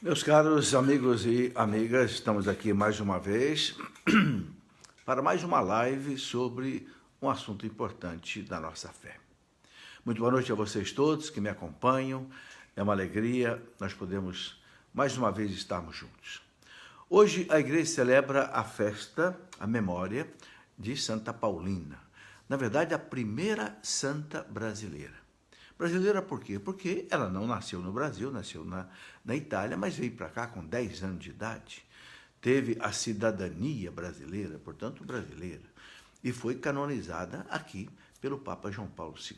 Meus caros amigos e amigas, estamos aqui mais uma vez para mais uma live sobre um assunto importante da nossa fé. Muito boa noite a vocês todos que me acompanham. É uma alegria nós podemos mais uma vez estarmos juntos. Hoje a igreja celebra a festa, a memória de Santa Paulina. Na verdade, a primeira santa brasileira. Brasileira por quê? Porque ela não nasceu no Brasil, nasceu na Itália, mas veio para cá com 10 anos de idade. Teve a cidadania brasileira, portanto brasileira, e foi canonizada aqui pelo Papa João Paulo II.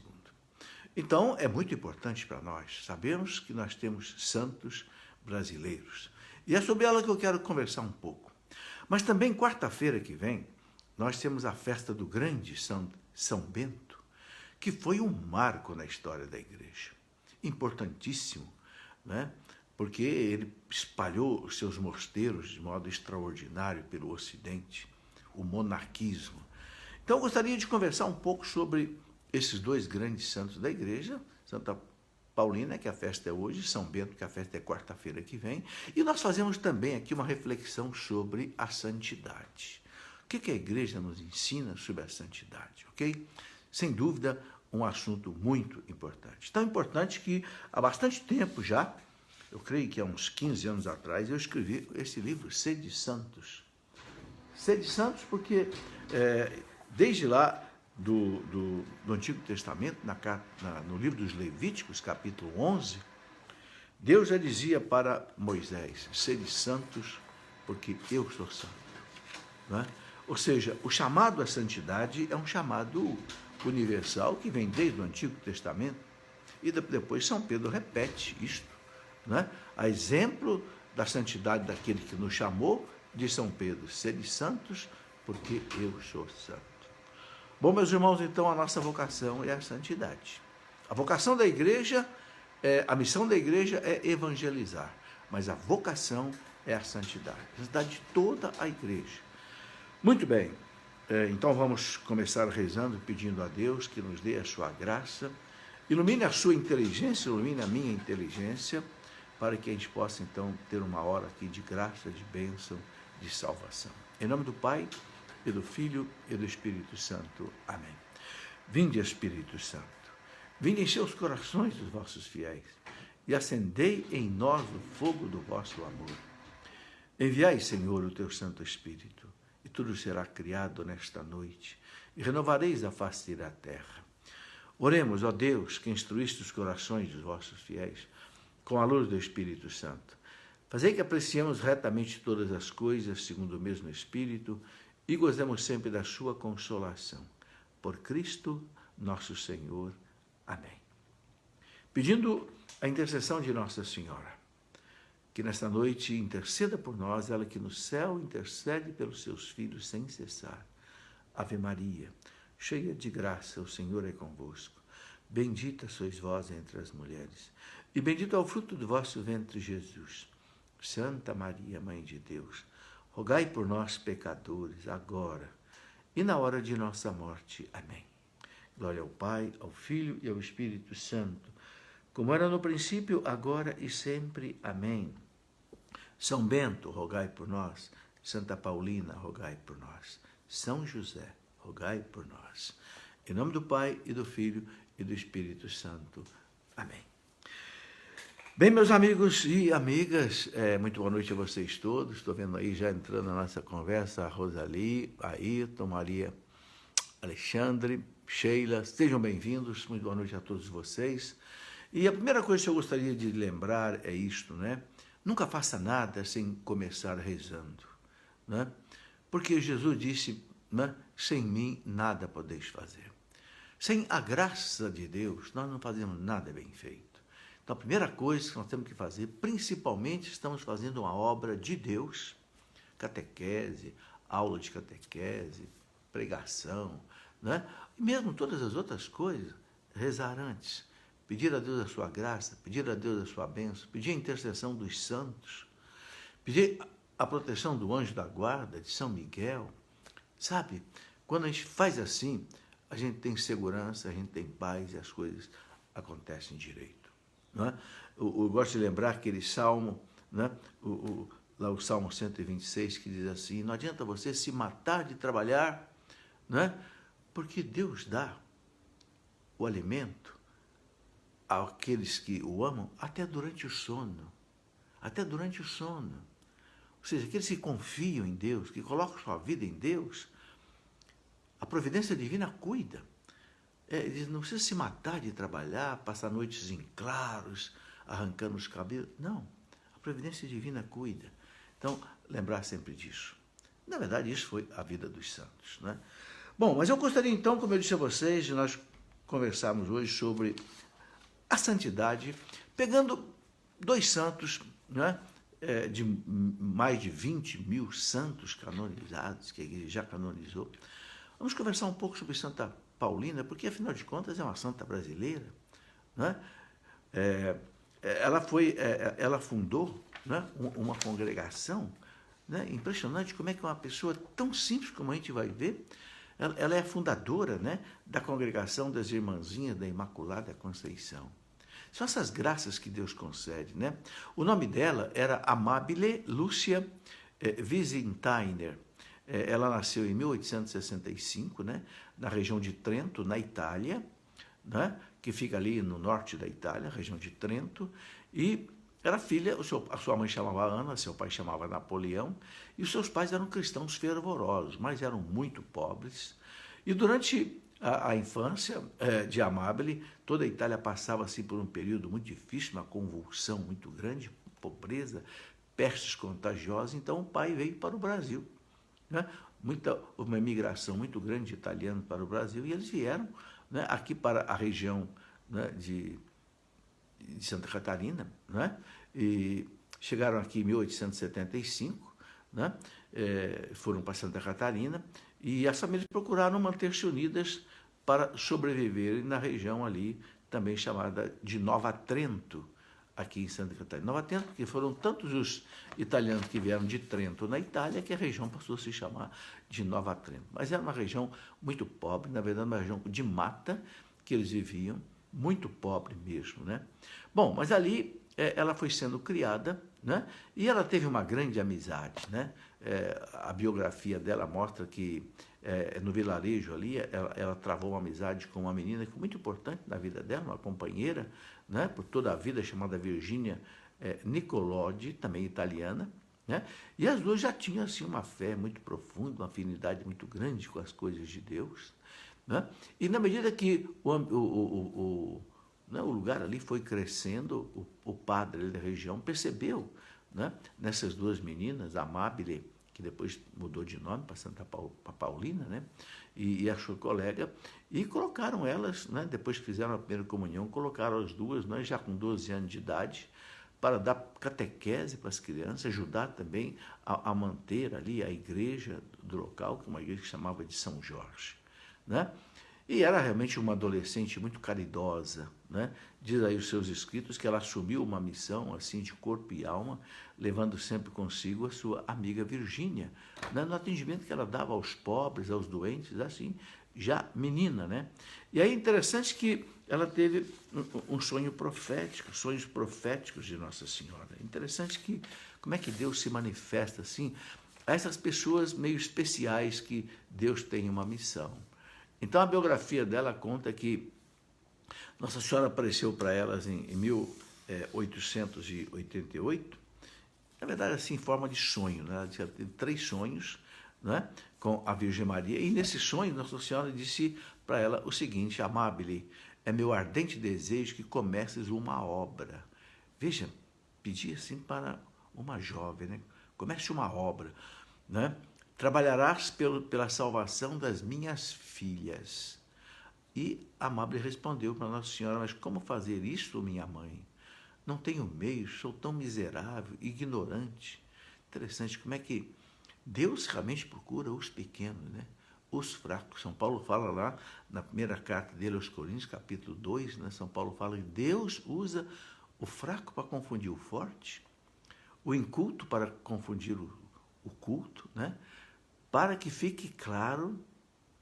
Então, é muito importante para nós sabermos que nós temos santos brasileiros. E é sobre ela que eu quero conversar um pouco. Mas também, quarta-feira que vem, nós temos a festa do grande São Bento, que foi um marco na história da igreja. Importantíssimo, né? Porque ele espalhou os seus mosteiros de modo extraordinário pelo Ocidente, o monarquismo. Então, eu gostaria de conversar um pouco sobre esses dois grandes santos da igreja, Santa Paulina, que a festa é hoje, São Bento, que a festa é quarta-feira que vem, e nós fazemos também aqui uma reflexão sobre a santidade. O que a igreja nos ensina sobre a santidade, ok? Sem dúvida, um assunto muito importante. Tão importante que há bastante tempo já, eu creio que há uns 15 anos atrás, eu escrevi esse livro, Sede Santos. Sede Santos porque desde lá do Antigo Testamento, no livro dos Levíticos, capítulo 11, Deus já dizia para Moisés, sede santos porque eu sou santo. Não é? Ou seja, o chamado à santidade é um chamado universal que vem desde o Antigo Testamento e depois São Pedro repete isto, né? A exemplo da santidade daquele que nos chamou, de São Pedro, sede santos porque eu sou santo. Bom, meus irmãos, então a nossa vocação é a santidade. A vocação da igreja, a missão da igreja é evangelizar, mas a vocação é a santidade de toda a igreja. Muito bem. Então vamos começar rezando, pedindo a Deus que nos dê a sua graça, ilumine a sua inteligência, ilumine a minha inteligência, para que a gente possa então ter uma hora aqui de graça, de bênção, de salvação. Em nome do Pai, e do Filho e do Espírito Santo. Amém. Vinde, Espírito Santo, vinde encher os corações dos vossos fiéis e acendei em nós o fogo do vosso amor. Enviai, Senhor, o teu Santo Espírito, e tudo será criado nesta noite, e renovareis a face da terra. Oremos, ó Deus, que instruíste os corações dos vossos fiéis, com a luz do Espírito Santo. Fazei que apreciemos retamente todas as coisas, segundo o mesmo Espírito, e gozemos sempre da sua consolação. Por Cristo, nosso Senhor. Amém. Pedindo a intercessão de Nossa Senhora, que nesta noite interceda por nós, ela que no céu intercede pelos seus filhos sem cessar. Ave Maria, cheia de graça, o Senhor é convosco. Bendita sois vós entre as mulheres, e bendito é o fruto do vosso ventre, Jesus. Santa Maria, Mãe de Deus, rogai por nós, pecadores, agora e na hora de nossa morte. Amém. Glória ao Pai, ao Filho e ao Espírito Santo, como era no princípio, agora e sempre. Amém. São Bento, rogai por nós. Santa Paulina, rogai por nós. São José, rogai por nós. Em nome do Pai, e do Filho, e do Espírito Santo. Amém. Bem, meus amigos e amigas, muito boa noite a vocês todos. Estou vendo aí, já entrando na nossa conversa, a Rosali, a Ayrton, Maria Alexandre, Sheila. Sejam bem-vindos. Muito boa noite a todos vocês. E a primeira coisa que eu gostaria de lembrar é isto, né? Nunca faça nada sem começar rezando, né? Porque Jesus disse, né? Sem mim nada podeis fazer. Sem a graça de Deus, nós não fazemos nada bem feito. Então, a primeira coisa que nós temos que fazer, principalmente, estamos fazendo uma obra de Deus, catequese, aula de catequese, pregação, né? E mesmo todas as outras coisas, rezar antes. Pedir a Deus a sua graça, pedir a Deus a sua bênção, pedir a intercessão dos santos, pedir a proteção do anjo da guarda, de São Miguel. Sabe, quando a gente faz assim, a gente tem segurança, a gente tem paz e as coisas acontecem direito. Não é? Eu gosto de lembrar aquele salmo né? Lá o Salmo 126, que diz assim: não adianta você se matar de trabalhar, né? Porque Deus dá o alimento àqueles que o amam até durante o sono. Até durante o sono. Ou seja, aqueles que confiam em Deus, que colocam sua vida em Deus, a providência divina cuida. Diz, não precisa se matar de trabalhar, passar noites em claros, arrancando os cabelos. Não, a providência divina cuida. Então, lembrar sempre disso. Na verdade, isso foi a vida dos santos, né? Bom, mas eu gostaria então, como eu disse a vocês, de nós conversarmos hoje sobre a santidade, pegando dois santos, né, de mais de 20 mil santos canonizados, que a igreja já canonizou. Vamos conversar um pouco sobre Santa Paulina, porque, afinal de contas, é uma santa brasileira, né? Ela fundou, né, uma congregação, né? Impressionante como é que uma pessoa tão simples como a gente vai ver, ela é a fundadora, né, da congregação das Irmãzinhas da Imaculada Conceição. São essas graças que Deus concede, né? O nome dela era Amabile Lúcia Visintainer. Ela nasceu em 1865, né, na região de Trento, na Itália, né, que fica ali no norte da Itália, região de Trento, e era filha, a sua mãe chamava Ana, seu pai chamava Napoleão, e os seus pais eram cristãos fervorosos, mas eram muito pobres. E durante a infância de Amabile, toda a Itália passava assim, por um período muito difícil, uma convulsão muito grande, pobreza, pestes contagiosas, então o pai veio para o Brasil. Né? Uma imigração muito grande de italianos para o Brasil, e eles vieram, né, aqui para a região, né, de Santa Catarina, né? E chegaram aqui em 1875, né? Foram para Santa Catarina, e as famílias procuraram manter-se unidas para sobreviverem na região ali, também chamada de Nova Trento, aqui em Santa Catarina. Nova Trento, porque foram tantos os italianos que vieram de Trento, na Itália, que a região passou a se chamar de Nova Trento. Mas era uma região muito pobre, na verdade, uma região de mata que eles viviam, muito pobre mesmo, né? Bom, mas ali ela foi sendo criada, né? E ela teve uma grande amizade, né? A biografia dela mostra que no vilarejo ali ela travou uma amizade com uma menina que foi muito importante na vida dela, uma companheira, né? Por toda a vida, chamada Virginia Nicolodi, também italiana, né? E as duas já tinham assim, uma fé muito profunda, uma afinidade muito grande com as coisas de Deus, né? E na medida que o lugar ali foi crescendo, o padre da região percebeu, né, nessas duas meninas, a Amabile, que depois mudou de nome para Santa Paulina, né, e a sua colega, e colocaram elas, né, depois que fizeram a primeira comunhão, colocaram as duas, né, já com 12 anos de idade, para dar catequese para as crianças, ajudar também a manter ali a igreja do local, que é uma igreja que chamava de São Jorge, né? E era realmente uma adolescente muito caridosa, né? Diz aí os seus escritos que ela assumiu uma missão assim de corpo e alma, levando sempre consigo a sua amiga Virgínia, né? No atendimento que ela dava aos pobres, aos doentes, assim, já menina, né? E aí é interessante que ela teve um sonho profético, sonhos proféticos de Nossa Senhora. Interessante que como é que Deus se manifesta assim a essas pessoas meio especiais que Deus tem uma missão. Então, a biografia dela conta que Nossa Senhora apareceu para elas em 1888, na verdade, assim, em forma de sonho, né? Ela tinha 3 sonhos, né, com a Virgem Maria, e nesse sonho, Nossa Senhora disse para ela o seguinte: Amabile, é meu ardente desejo que comeces uma obra. Veja, pedi assim para uma jovem, né? Comece uma obra, né? Trabalharás pela salvação das minhas filhas. E Amabile respondeu para Nossa Senhora: mas como fazer isso, minha mãe? Não tenho meios, sou tão miserável, ignorante. Interessante como é que Deus realmente procura os pequenos, né? Os fracos. São Paulo fala lá na primeira carta dele aos Coríntios, capítulo 2, né? São Paulo fala que Deus usa o fraco para confundir o forte, o inculto para confundir o culto, né? Para que fique claro,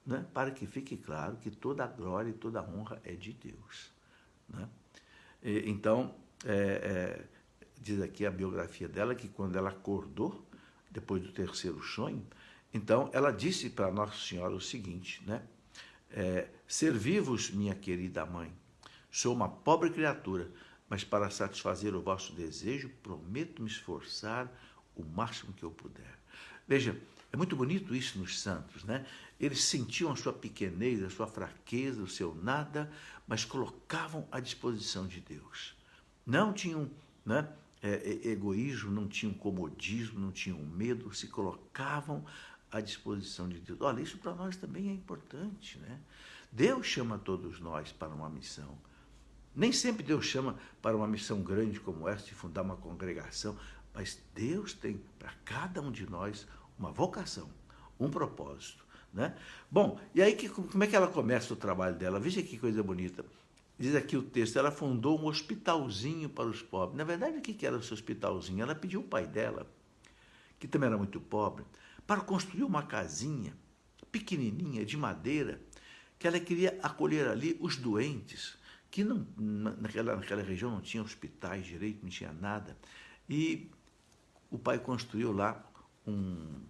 né? Para que fique claro que toda a glória e toda a honra é de Deus, né? Então, diz aqui a biografia dela, que quando ela acordou, depois do terceiro sonho, então ela disse para Nossa Senhora o seguinte, né? Servi-vos, minha querida mãe, sou uma pobre criatura, mas para satisfazer o vosso desejo, prometo me esforçar o máximo que eu puder. Veja, é muito bonito isso nos santos, né? Eles sentiam a sua pequenez, a sua fraqueza, o seu nada, mas colocavam à disposição de Deus. Não tinham, né, egoísmo, não tinham comodismo, não tinham medo, se colocavam à disposição de Deus. Olha, isso para nós também é importante, né? Deus chama todos nós para uma missão. Nem sempre Deus chama para uma missão grande como essa, de fundar uma congregação, mas Deus tem para cada um de nós uma vocação, um propósito, né? Bom, e aí como é que ela começa o trabalho dela? Veja que coisa bonita. Diz aqui o texto, ela fundou um hospitalzinho para os pobres. Na verdade, o que era esse hospitalzinho? Ela pediu ao pai dela, que também era muito pobre, para construir uma casinha pequenininha, de madeira, que ela queria acolher ali os doentes, que não, naquela região não tinha hospitais direito, não tinha nada. E o pai construiu lá um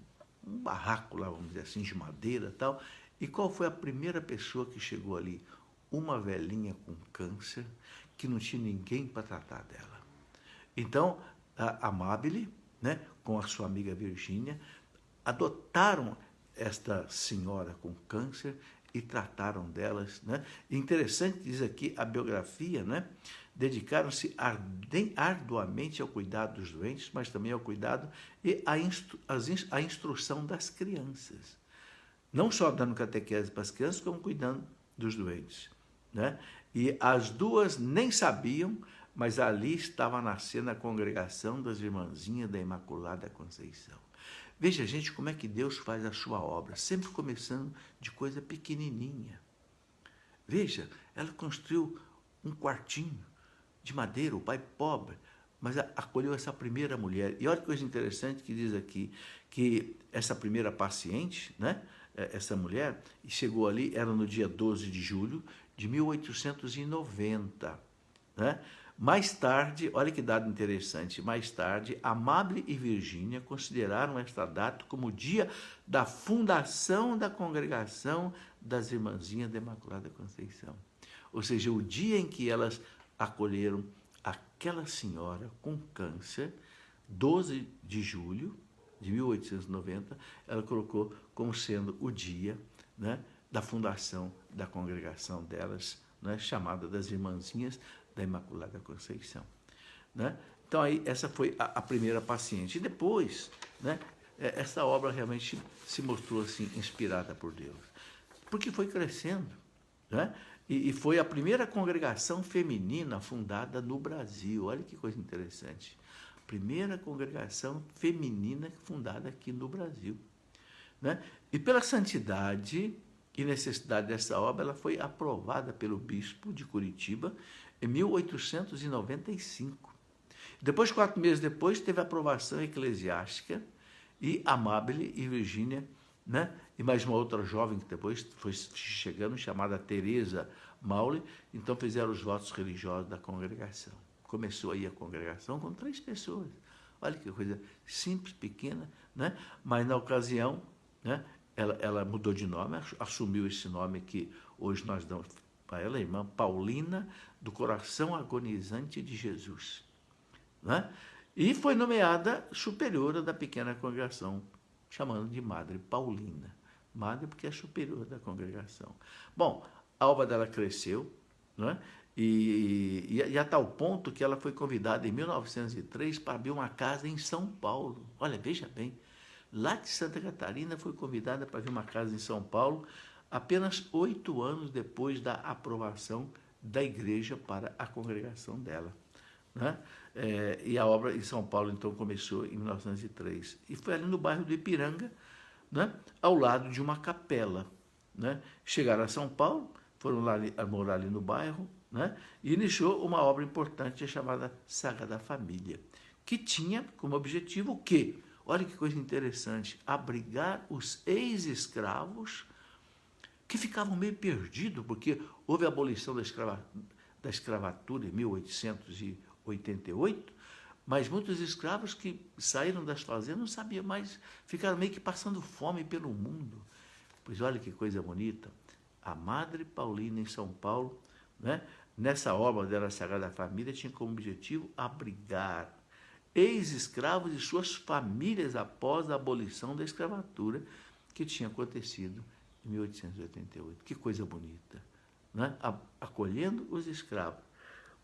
barraco, lá, vamos dizer assim, de madeira e tal. E qual foi a primeira pessoa que chegou ali? Uma velhinha com câncer, que não tinha ninguém para tratar dela. Então, a Amabile, né, com a sua amiga Virgínia, adotaram esta senhora com câncer e trataram delas, né? Interessante, diz aqui a biografia, né? Dedicaram-se arduamente ao cuidado dos doentes, mas também ao cuidado e à instrução das crianças. Não só dando catequese para as crianças, como cuidando dos doentes, né? E as duas nem sabiam, mas ali estava nascendo a congregação das Irmãzinhas da Imaculada Conceição. Veja, gente, como é que Deus faz a sua obra, sempre começando de coisa pequenininha. Veja, ela construiu um quartinho de madeira, o pai pobre, mas acolheu essa primeira mulher. E olha que coisa interessante que diz aqui, que essa primeira paciente, né, essa mulher, chegou ali, era no dia 12 de julho de 1890, né? Mais tarde, olha que dado interessante, mais tarde, Amable e Virgínia consideraram esta data como o dia da fundação da congregação das Irmãzinhas da Imaculada Conceição. Ou seja, o dia em que elas acolheram aquela senhora com câncer, 12 de julho de 1890, ela colocou como sendo o dia, né, da fundação da congregação delas, né, chamada das Irmãzinhas da Imaculada Conceição, né? Então aí essa foi a primeira paciente. E depois, né, essa obra realmente se mostrou assim inspirada por Deus, porque foi crescendo, né? E foi a primeira congregação feminina fundada no Brasil. Olha que coisa interessante. Primeira congregação feminina fundada aqui no Brasil, né? E pela santidade e necessidade dessa obra, ela foi aprovada pelo bispo de Curitiba em 1895. Depois, 4 meses depois, teve aprovação eclesiástica e Amabile e Virgínia, né, e mais uma outra jovem que depois foi chegando, chamada Teresa Maule, então fizeram os votos religiosos da congregação. Começou aí a congregação com 3 pessoas. Olha que coisa simples, pequena, né? Mas na ocasião, né, ela mudou de nome, assumiu esse nome que hoje nós damos para ela, a irmã Paulina do Coração Agonizante de Jesus, né? E foi nomeada superiora da pequena congregação, chamando de Madre Paulina. Madre porque é superior da congregação. Bom, a obra dela cresceu, né? E a tal ponto que ela foi convidada em 1903 para abrir uma casa em São Paulo. Olha, veja bem, lá de Santa Catarina foi convidada para abrir uma casa em São Paulo, apenas 8 anos depois da aprovação da igreja para a congregação dela, né? E a obra em São Paulo, então, começou em 1903. E foi ali no bairro do Ipiranga, né, ao lado de uma capela, né? Chegaram a São Paulo, foram lá morar ali no bairro, né, e iniciou uma obra importante chamada Sagrada Família, que tinha como objetivo o quê? Olha que coisa interessante, abrigar os ex-escravos que ficavam meio perdidos, porque houve a abolição da escravatura em 1888, Mas muitos escravos que saíram das fazendas não sabiam mais, ficaram meio que passando fome pelo mundo. Pois olha que coisa bonita. A Madre Paulina, em São Paulo, né, nessa obra dela, Sagrada Família, tinha como objetivo abrigar ex-escravos e suas famílias após a abolição da escravatura que tinha acontecido em 1888. Que coisa bonita, né? Acolhendo os escravos.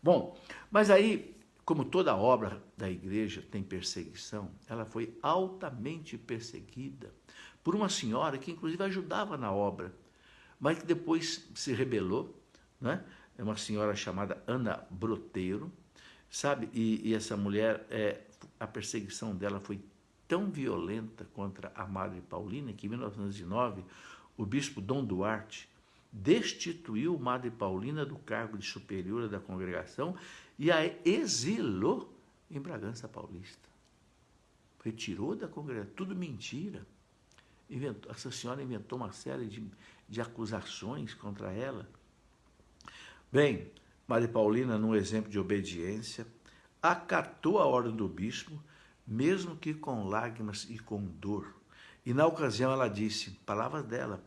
Bom, mas aí, como toda obra da igreja tem perseguição, ela foi altamente perseguida por uma senhora que inclusive ajudava na obra, mas que depois se rebelou, né? É uma senhora chamada Ana Broteiro, sabe? E essa mulher, a perseguição dela foi tão violenta contra a Madre Paulina que em 1909 o bispo Dom Duarte destituiu Madre Paulina do cargo de superiora da congregação e a exilou em Bragança Paulista. Retirou da congregação, tudo mentira. Essa senhora inventou uma série de acusações contra ela. Bem, Madre Paulina, num exemplo de obediência, acatou a ordem do bispo, mesmo que com lágrimas e com dor. E na ocasião ela disse, palavras dela,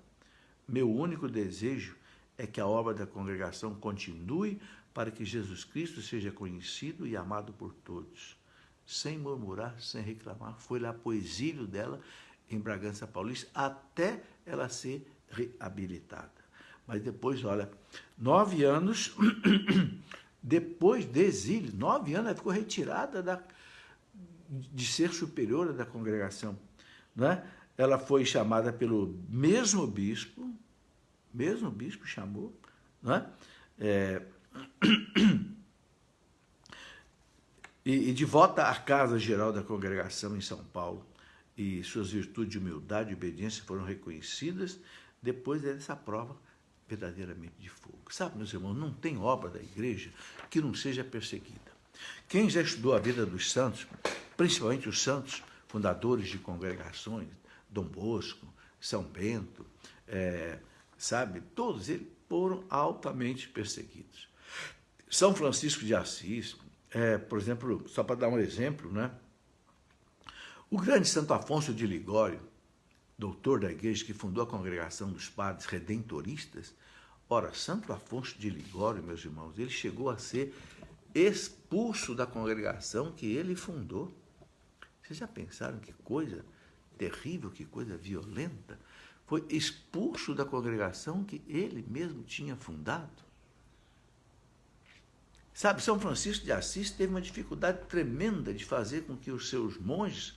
meu único desejo é que a obra da congregação continue para que Jesus Cristo seja conhecido e amado por todos. Sem murmurar, sem reclamar, foi lá para o exílio dela em Bragança Paulista até ela ser reabilitada. Mas depois, olha, 9 anos depois do exílio, 9 anos ela ficou retirada de ser superiora da congregação, né? Ela foi chamada pelo mesmo bispo chamou, né? E de volta à casa geral da congregação em São Paulo, e suas virtudes de humildade e obediência foram reconhecidas depois dessa prova verdadeiramente de fogo. Sabe, meus irmãos, não tem obra da igreja que não seja perseguida. Quem já estudou a vida dos santos, principalmente os santos fundadores de congregações, Dom Bosco, São Bento, sabe, todos eles foram altamente perseguidos. São Francisco de Assis, por exemplo, só para dar um exemplo, né? O grande Santo Afonso de Ligório, doutor da igreja que fundou a congregação dos padres redentoristas, ora, Santo Afonso de Ligório, meus irmãos, ele chegou a ser expulso da congregação que ele fundou. Vocês já pensaram que coisa terrível, que coisa violenta? Foi expulso da congregação que ele mesmo tinha fundado. Sabe, São Francisco de Assis teve uma dificuldade tremenda de fazer com que os seus monges,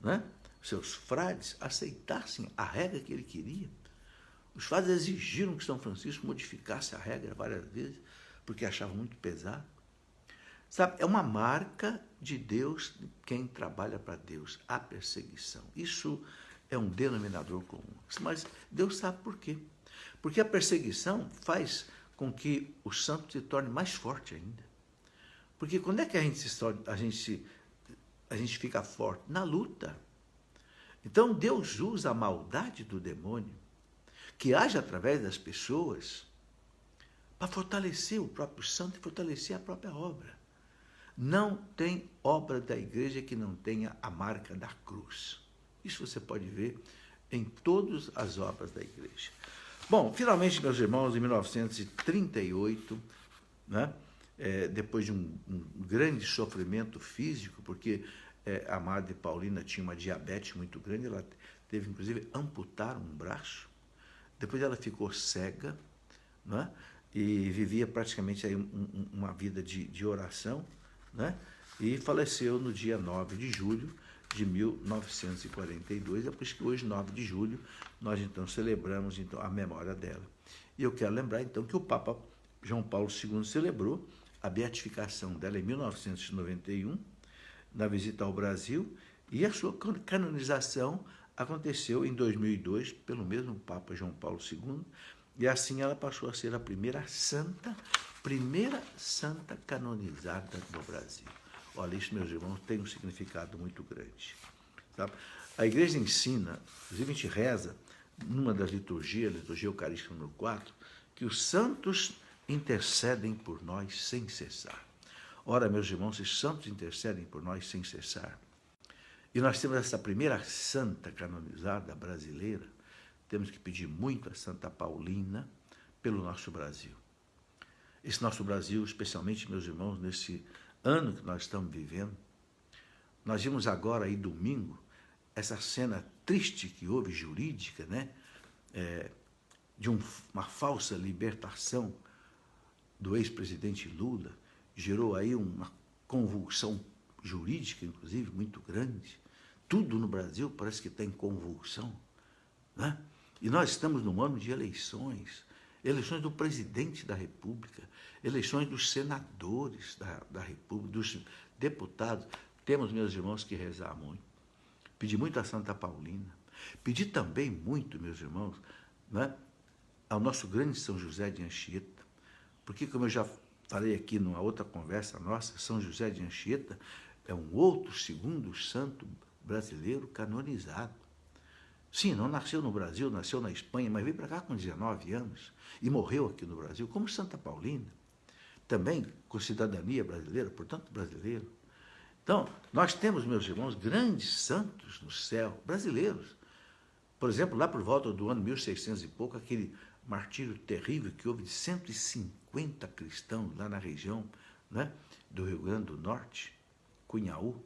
né, seus frades, aceitassem a regra que ele queria. Os frades exigiram que São Francisco modificasse a regra várias vezes, porque achavam muito pesado. Sabe, é uma marca de Deus, de quem trabalha para Deus, a perseguição. Isso é um denominador comum. Mas Deus sabe por quê. Porque a perseguição faz com que o santo se torne mais forte ainda. Porque quando é que a gente fica forte? Na luta. Então Deus usa a maldade do demônio, que age através das pessoas, para fortalecer o próprio santo e fortalecer a própria obra. Não tem obra da igreja que não tenha a marca da cruz. Isso você pode ver em todas as obras da igreja. Bom, finalmente, meus irmãos, em 1938, né, depois de um grande sofrimento físico, porque a Madre Paulina tinha uma diabetes muito grande, ela teve, inclusive, amputar um braço. Depois ela ficou cega, né, e vivia praticamente aí uma vida de oração, né, e faleceu no dia 9 de julho de 1942, é por isso que hoje, 9 de julho, nós então celebramos então, a memória dela. E eu quero lembrar então que o Papa João Paulo II celebrou a beatificação dela em 1991, na visita ao Brasil, e a sua canonização aconteceu em 2002 pelo mesmo Papa João Paulo II, e assim ela passou a ser a primeira santa canonizada no Brasil. Olha, isso, meus irmãos, tem um significado muito grande. Tá? A igreja ensina, inclusive a gente reza, numa das liturgias, a liturgia eucarística número 4, que os santos intercedem por nós sem cessar. Ora, meus irmãos, os santos intercedem por nós sem cessar. E nós temos essa primeira santa canonizada brasileira. Temos que pedir muito a Santa Paulina pelo nosso Brasil. Esse nosso Brasil, especialmente, meus irmãos, nesse ano que nós estamos vivendo, nós vimos agora aí domingo essa cena triste que houve, jurídica, né? De uma falsa libertação do ex-presidente Lula, gerou aí uma convulsão jurídica, inclusive, muito grande. Tudo no Brasil parece que está em convulsão, né? E nós estamos num ano de eleições, eleições do presidente da República, eleições dos senadores da República, dos deputados. Temos, meus irmãos, que rezar muito. Pedir muito a Santa Paulina. Pedir também muito, meus irmãos, né, ao nosso grande São José de Anchieta, porque, como eu já falei aqui numa outra conversa nossa, São José de Anchieta é um outro segundo santo brasileiro canonizado. Sim, não nasceu no Brasil, nasceu na Espanha, mas veio para cá com 19 anos e morreu aqui no Brasil, como Santa Paulina, também com cidadania brasileira, portanto brasileiro. Então, nós temos, meus irmãos, grandes santos no céu, brasileiros. Por exemplo, lá por volta do ano 1600 e pouco, aquele martírio terrível que houve de 150 cristãos lá na região, né, do Rio Grande do Norte, Cunhaú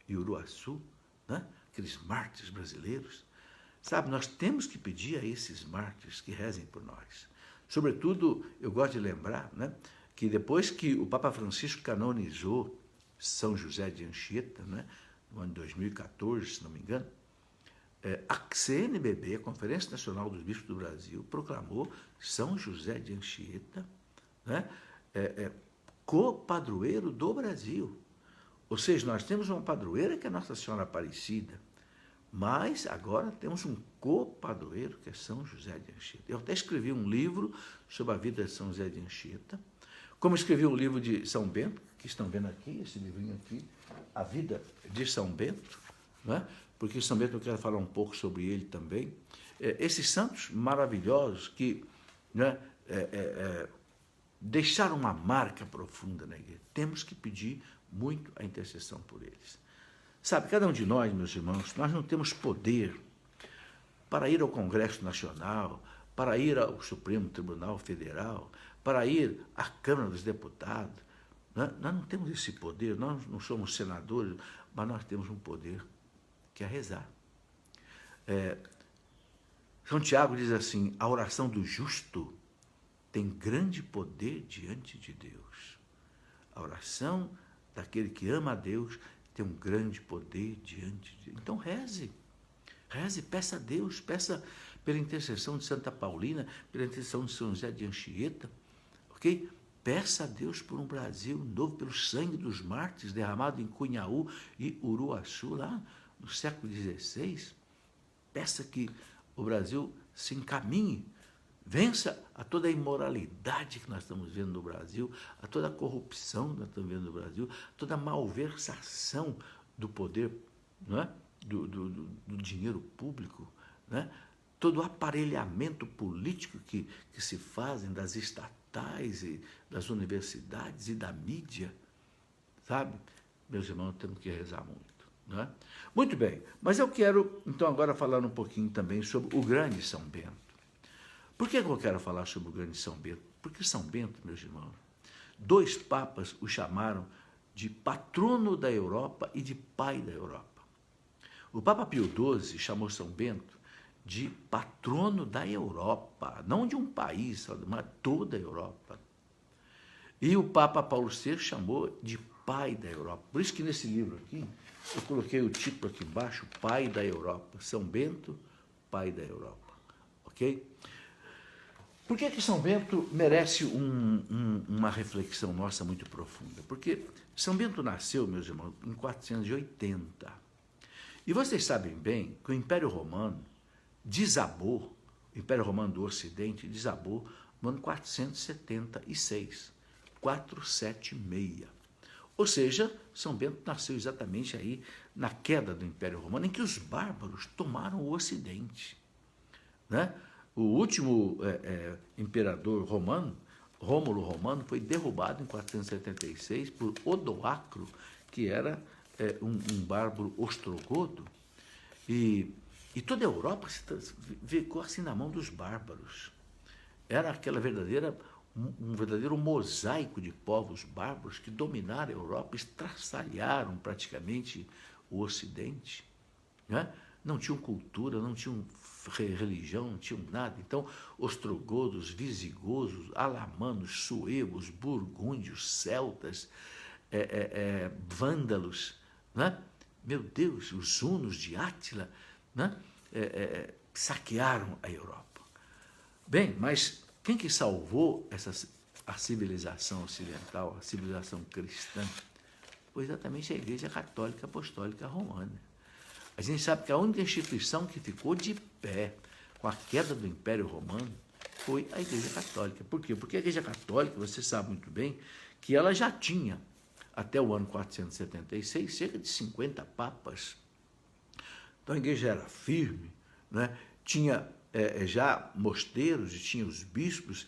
e Uruaçu, né, aqueles mártires brasileiros. Sabe, nós temos que pedir a esses mártires que rezem por nós. Sobretudo, eu gosto de lembrar, né, que depois que o Papa Francisco canonizou São José de Anchieta, né, no ano de 2014, se não me engano, a CNBB, a Conferência Nacional dos Bispos do Brasil, proclamou São José de Anchieta, né, co-padroeiro do Brasil. Ou seja, nós temos uma padroeira que é Nossa Senhora Aparecida, mas agora temos um co-padroeiro que é São José de Anchieta. Eu até escrevi um livro sobre a vida de São José de Anchieta, como escrevi um livro de São Bento, que estão vendo aqui, esse livrinho aqui, A Vida de São Bento, né? Porque São Bento eu quero falar um pouco sobre ele também. Esses santos maravilhosos que, né, deixaram uma marca profunda na igreja. Temos que pedir muito a intercessão por eles. Sabe, cada um de nós, meus irmãos, nós não temos poder para ir ao Congresso Nacional, para ir ao Supremo Tribunal Federal, para ir à Câmara dos Deputados. Nós não temos esse poder, nós não somos senadores, mas nós temos um poder que é rezar. São Tiago diz assim, a oração do justo tem grande poder diante de Deus. A oração daquele que ama a Deus tem um grande poder diante de Deus. Então reze, peça a Deus, peça pela intercessão de Santa Paulina, pela intercessão de São José de Anchieta, ok? Peça a Deus por um Brasil novo, pelo sangue dos mártires derramado em Cunhaú e Uruaçu, lá no século XVI. Peça que o Brasil se encaminhe, vença a toda a imoralidade que nós estamos vendo no Brasil, a toda a corrupção que nós estamos vendo no Brasil, toda a malversação do poder, não é? do dinheiro público, né? Todo o aparelhamento político que se fazem das estatais e das universidades e da mídia, sabe? Meus irmãos, temos que rezar muito, não é? Muito bem, mas eu quero, então, agora falar um pouquinho também sobre o grande São Bento. Por que eu quero falar sobre o grande São Bento? Porque São Bento, meus irmãos, 2 papas o chamaram de patrono da Europa e de pai da Europa. O Papa Pio XII chamou São Bento de patrono da Europa, não de um país, mas toda a Europa. E o Papa Paulo VI chamou de pai da Europa. Por isso que nesse livro aqui, eu coloquei o título aqui embaixo, Pai da Europa. São Bento, pai da Europa. Ok? Por que São Bento merece uma reflexão nossa muito profunda? Porque São Bento nasceu, meus irmãos, em 480. E vocês sabem bem que o Império Romano desabou, o Império Romano do Ocidente desabou no ano 476, 476. Ou seja, São Bento nasceu exatamente aí na queda do Império Romano, em que os bárbaros tomaram o Ocidente, né? O último imperador romano, Rômulo Romano foi derrubado em 476 por Odoacro, que era um bárbaro ostrogodo, e toda a Europa ficou assim na mão dos bárbaros. Era aquela um verdadeiro mosaico de povos bárbaros que dominaram a Europa, estraçalharam praticamente o Ocidente, né? Não tinham cultura, não tinham religião, não tinham nada. Então, ostrogodos, visigodos, alamanos, suevos, burgúndios, celtas, vândalos, né? Meu Deus, os hunos de Átila, né? Saquearam a Europa. Bem, mas quem que salvou a civilização ocidental, a civilização cristã? Foi exatamente a Igreja Católica Apostólica Romana. A gente sabe que a única instituição que ficou de pé com a queda do Império Romano foi a Igreja Católica. Por quê? Porque a Igreja Católica, você sabe muito bem, que ela já tinha, até o ano 476, cerca de 50 papas. Então a Igreja era firme, né? Tinha já mosteiros e tinha os bispos,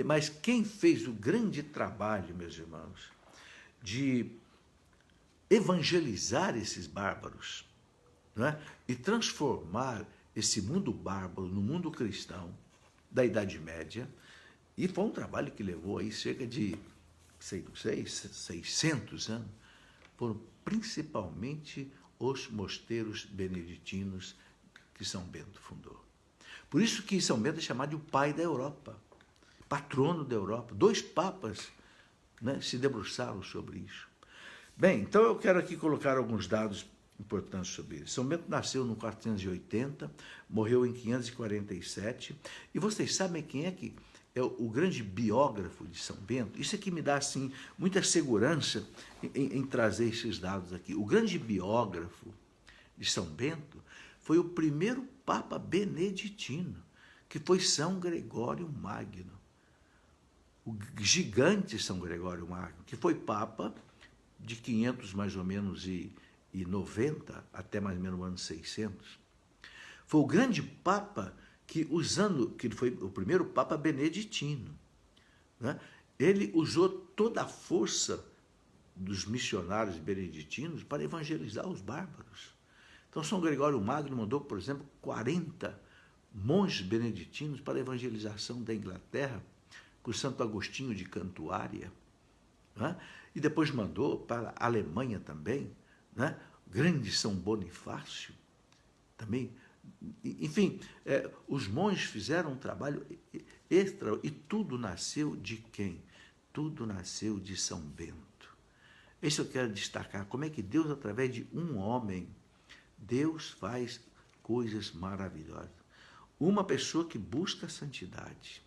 mas quem fez o grande trabalho, meus irmãos, de evangelizar esses bárbaros, né? E transformar esse mundo bárbaro no mundo cristão da Idade Média, e foi um trabalho que levou aí cerca de 600 anos, foram principalmente os mosteiros beneditinos que São Bento fundou. Por isso que São Bento é chamado de o pai da Europa, patrono da Europa. 2 papas, né, se debruçaram sobre isso. Bem, então eu quero aqui colocar alguns dados importantes sobre isso. São Bento nasceu no 480, morreu em 547, e vocês sabem quem é que é o grande biógrafo de São Bento? Isso aqui me dá, assim, muita segurança em trazer esses dados aqui. O grande biógrafo de São Bento foi o primeiro Papa beneditino, que foi São Gregório Magno. O gigante São Gregório Magno, que foi Papa de 500 mais ou menos e 90 até mais ou menos o ano 600. Foi o grande Papa que ele foi o primeiro Papa beneditino, né? Ele usou toda a força dos missionários beneditinos para evangelizar os bárbaros. Então, São Gregório Magno mandou, por exemplo, 40 monges beneditinos para a evangelização da Inglaterra, com Santo Agostinho de Cantuária, né? E depois mandou para a Alemanha também, né? Grande São Bonifácio, também. Enfim, os monges fizeram um trabalho extra, e tudo nasceu de quem? Tudo nasceu de São Bento. Isso eu quero destacar, como é que Deus, através de um homem, Deus faz coisas maravilhosas. Uma pessoa que busca a santidade,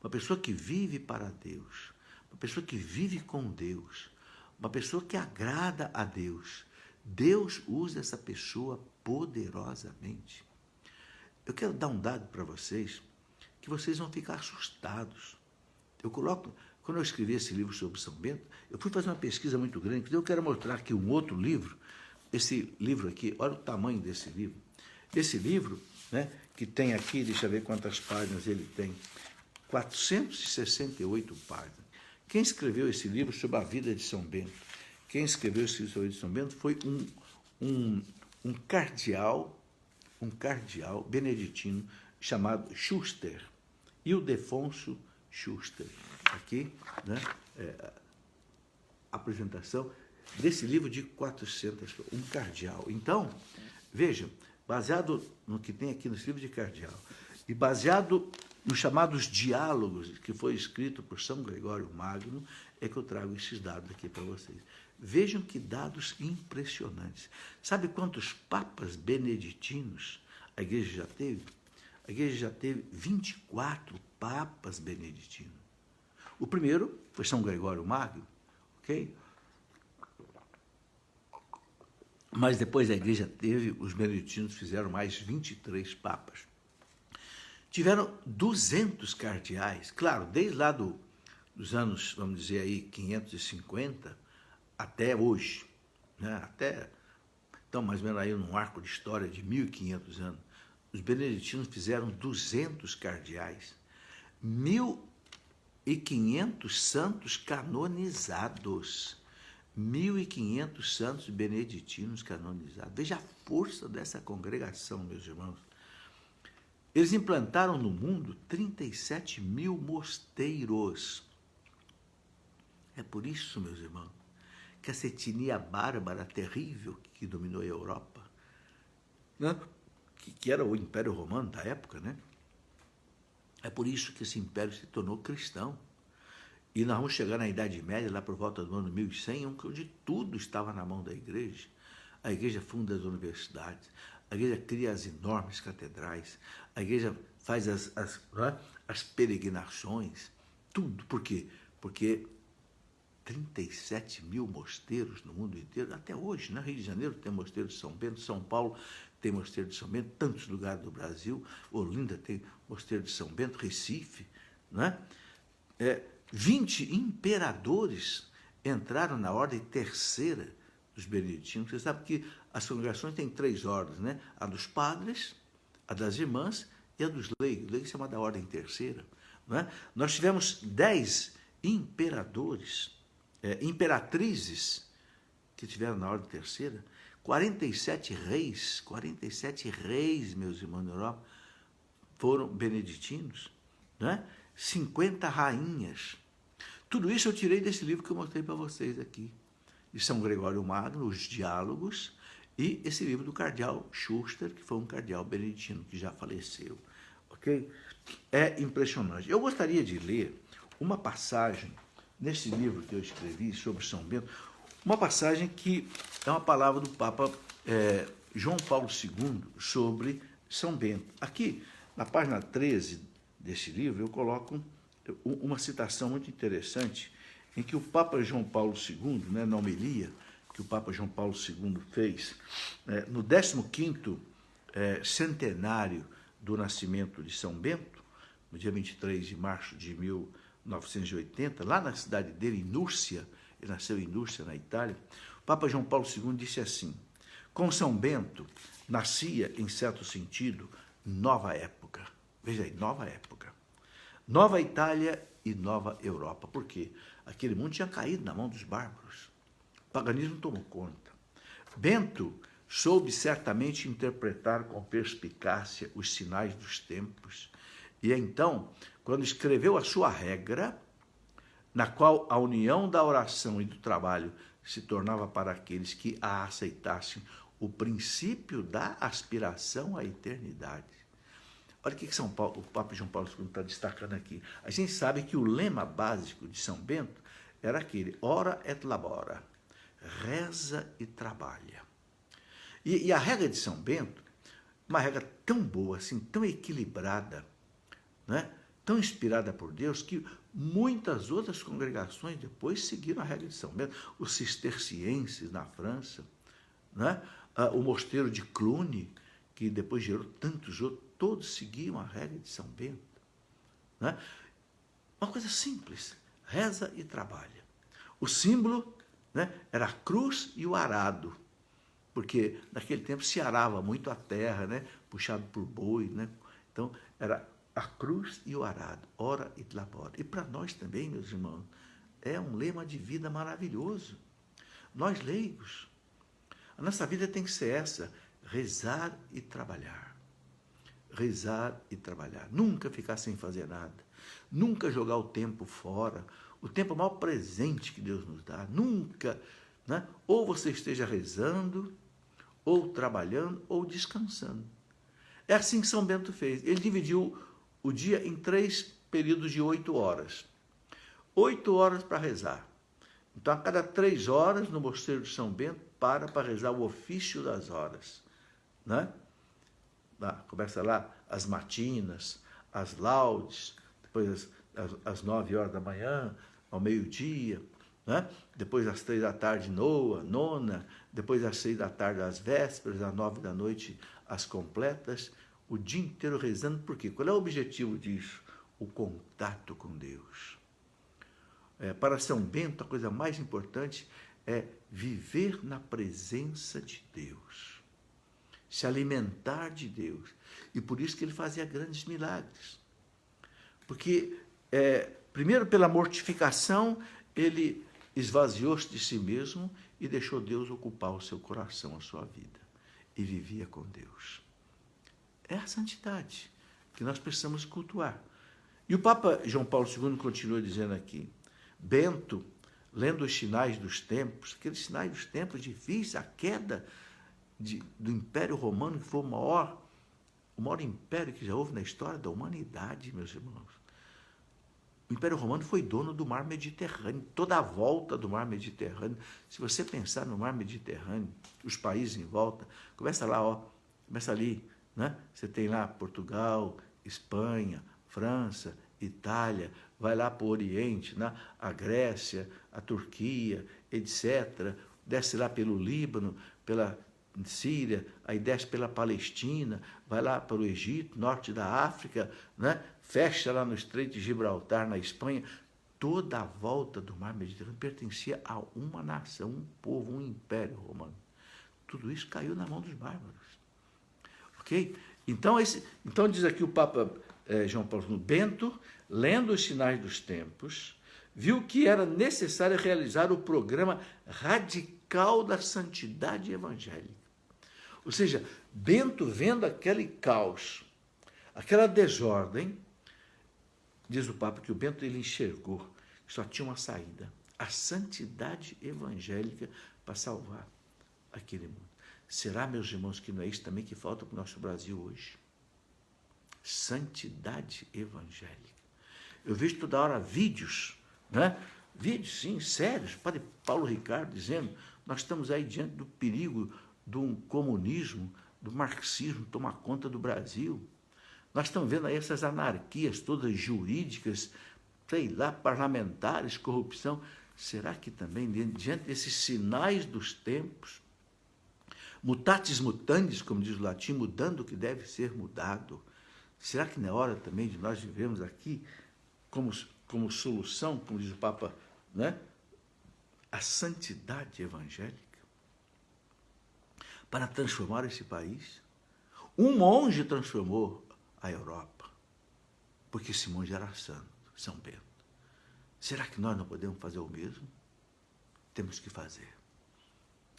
uma pessoa que vive para Deus, uma pessoa que vive com Deus, uma pessoa que agrada a Deus. Deus usa essa pessoa poderosamente. Eu quero dar um dado para vocês, que vocês vão ficar assustados. Quando eu escrevi esse livro sobre São Bento, eu fui fazer uma pesquisa muito grande, então eu quero mostrar aqui um outro livro, esse livro aqui, olha o tamanho desse livro. Esse livro, né, que tem aqui, deixa eu ver quantas páginas ele tem, 468 páginas. Quem escreveu esse livro sobre a vida de São Bento? Quem escreveu esse livro sobre a vida de São Bento foi um cardeal beneditino chamado Schuster, Ildefonso Schuster. Aqui, né, a apresentação desse livro de 400, um cardeal. Então, vejam, baseado no que tem aqui nesse livro de cardeal, e baseado nos chamados diálogos que foi escrito por São Gregório Magno, é que eu trago esses dados aqui para vocês. Vejam que dados impressionantes. Sabe quantos papas beneditinos a igreja já teve? A igreja já teve 24 papas beneditinos. O primeiro foi São Gregório Magno, ok? Mas depois a igreja teve, os beneditinos fizeram mais 23 papas. Tiveram 200 cardeais, claro, desde lá dos anos, vamos dizer aí, 550 até hoje, né? Até, então, mais ou menos aí num arco de história de 1500 anos, os beneditinos fizeram 200 cardeais, 1.500 santos canonizados. 1.500 santos beneditinos canonizados. Veja a força dessa congregação, meus irmãos. Eles implantaram no mundo 37 mil mosteiros. É por isso, meus irmãos, que essa etnia bárbara terrível que dominou a Europa, né? que era o Império Romano da época, né? É por isso que esse império se tornou cristão. E nós vamos chegar na Idade Média, lá por volta do ano 1100, onde tudo estava na mão da igreja. A igreja funda as universidades, a igreja cria as enormes catedrais, a igreja faz as peregrinações, tudo. Por quê? Porque 37 mil mosteiros no mundo inteiro, até hoje, né? Rio de Janeiro tem mosteiro de São Bento, São Paulo tem mosteiro de São Bento, tantos lugares do Brasil, Olinda tem mosteiro de São Bento, Recife, né? 20 imperadores entraram na ordem terceira dos beneditinos. Você sabe que as congregações têm 3 ordens, né? A dos padres, a das irmãs e a dos leigos. Leigos é uma da ordem terceira, né? Nós tivemos 10 imperadores, imperatrizes que tiveram na ordem terceira, 47 reis, meus irmãos, na Europa, foram beneditinos, né? 50 rainhas. Tudo isso eu tirei desse livro que eu mostrei para vocês aqui, de São Gregório Magno, Os Diálogos, e esse livro do cardeal Schuster, que foi um cardeal beneditino que já faleceu, ok? É impressionante. Eu gostaria de ler uma passagem nesse livro que eu escrevi sobre São Bento, uma passagem que é uma palavra do Papa João Paulo II sobre São Bento. Aqui, na página 13 desse livro, eu coloco uma citação muito interessante em que o Papa João Paulo II, né, na homilia que o Papa João Paulo II fez no 15º centenário do nascimento de São Bento, no dia 23 de março de 1980, lá na cidade dele, em Núrcia, ele nasceu em Núrcia, na Itália, o Papa João Paulo II disse assim: com São Bento nascia, em certo sentido, nova época. Veja aí, nova época. Nova Itália e nova Europa. Por quê? Aquele mundo tinha caído na mão dos bárbaros. O paganismo tomou conta. Bento soube certamente interpretar com perspicácia os sinais dos tempos. E então, quando escreveu a sua regra, na qual a união da oração e do trabalho se tornava para aqueles que a aceitassem o princípio da aspiração à eternidade. Olha o que o Papa João Paulo II está destacando aqui. A gente sabe que o lema básico de São Bento era aquele: ora et labora, reza e trabalha. E a regra de São Bento, uma regra tão boa, assim, tão equilibrada, né? Tão inspirada por Deus, que muitas outras congregações depois seguiram a regra de São Bento. Os cistercienses na França, né? O mosteiro de Cluny, que depois gerou tantos outros, todos seguiam a regra de São Bento, né? Uma coisa simples: reza e trabalha. O símbolo, né, era a cruz e o arado, porque naquele tempo se arava muito a terra, né, puxado por boi, né? Então era a cruz e o arado, ora et labora. E para nós também, meus irmãos, é um lema de vida maravilhoso. Nós leigos, a nossa vida tem que ser essa: rezar e trabalhar. Rezar e trabalhar. Nunca ficar sem fazer nada. Nunca jogar o tempo fora. O tempo é o maior presente que Deus nos dá. Nunca, né? Ou você esteja rezando, ou trabalhando, ou descansando. É assim que São Bento fez. Ele dividiu o dia em 3 períodos de 8 horas. 8 horas para rezar. Então, a cada 3 horas, no mosteiro de São Bento, para rezar o ofício das horas, né? Começa lá as matinas, as laudes, depois às 9 horas da manhã, ao meio-dia, né? Depois às 3 da tarde, nona, depois às 6 da tarde, as vésperas, às 9 da noite, as completas, o dia inteiro rezando. Por quê? Qual é o objetivo disso? O contato com Deus. Para São Bento, a coisa mais importante é viver na presença de Deus, se alimentar de Deus. E por isso que ele fazia grandes milagres. Porque Primeiro, pela mortificação, ele esvaziou-se de si mesmo e deixou Deus ocupar o seu coração, a sua vida. E vivia com Deus. É a santidade que nós precisamos cultuar. E o Papa João Paulo II continua dizendo aqui, Bento, lendo os sinais dos tempos, aqueles sinais dos tempos difíceis, a queda do Império Romano, que foi o maior império que já houve na história da humanidade, meus irmãos. O Império Romano foi dono do mar Mediterrâneo, toda a volta do mar Mediterrâneo. Se você pensar no mar Mediterrâneo, os países em volta, começa lá, começa ali, né? Você tem lá Portugal, Espanha, França, Itália, vai lá para o Oriente, né? A Grécia, a Turquia, etc. Desce lá pelo Líbano, pela Síria, aí desce pela Palestina, vai lá para o Egito, norte da África, né? Fecha lá no Estreito de Gibraltar, na Espanha. Toda a volta do mar Mediterrâneo pertencia a uma nação, um povo, um império romano. Tudo isso caiu na mão dos bárbaros. Ok? Então diz aqui o Papa João Paulo II, Bento, lendo os sinais dos tempos, viu que era necessário realizar o programa radical da santidade evangélica. Ou seja, Bento, vendo aquele caos, aquela desordem, diz o Papa que o Bento ele enxergou que só tinha uma saída, a santidade evangélica para salvar aquele mundo. Será, meus irmãos, que não é isso também que falta para o nosso Brasil hoje? Santidade evangélica. Eu vejo toda hora vídeos, né? Vídeos, sim, sérios, Padre Paulo Ricardo dizendo, nós estamos aí diante do perigo do comunismo, do marxismo tomar conta do Brasil. Nós estamos vendo aí essas anarquias todas jurídicas, sei lá, parlamentares, corrupção. Será que também, diante desses sinais dos tempos, mutatis mutandis, como diz o latim, mudando o que deve ser mudado, será que não é hora também de nós vivemos aqui como solução, como diz o Papa, né? A santidade evangélica para transformar esse país? Um monge transformou a Europa, porque esse monge era santo, São Bento. Será que nós não podemos fazer o mesmo? Temos que fazer.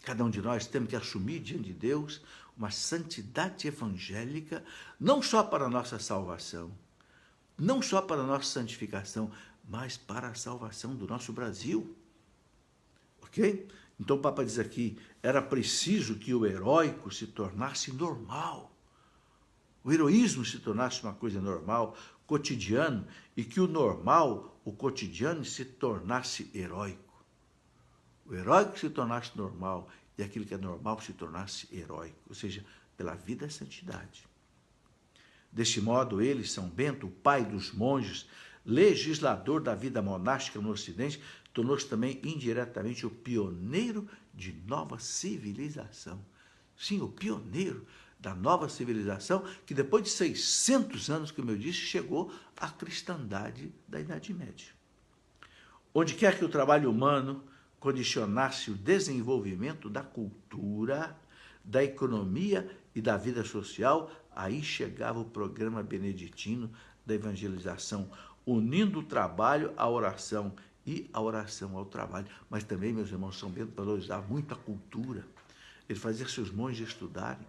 Cada um de nós temos que assumir diante de Deus uma santidade evangélica, não só para a nossa salvação, não só para a nossa santificação, mas para a salvação do nosso Brasil. Ok? Então o Papa diz aqui, era preciso que o heróico se tornasse normal. O heroísmo se tornasse uma coisa normal, cotidiano, e que o normal, o cotidiano, se tornasse heróico. O heróico se tornasse normal e aquilo que é normal se tornasse heróico, ou seja, pela vida e santidade. Deste modo, ele, São Bento, o pai dos monges, legislador da vida monástica no Ocidente, tornou-se também indiretamente o pioneiro de nova civilização. Sim, o pioneiro da nova civilização, que depois de 600 anos, como eu disse, chegou à cristandade da Idade Média. Onde quer que o trabalho humano condicionasse o desenvolvimento da cultura, da economia e da vida social, aí chegava o programa beneditino da evangelização, unindo o trabalho à oração e a oração ao trabalho. Mas também, meus irmãos, São Bento valorizava muito a cultura. Ele fazia seus monges estudarem.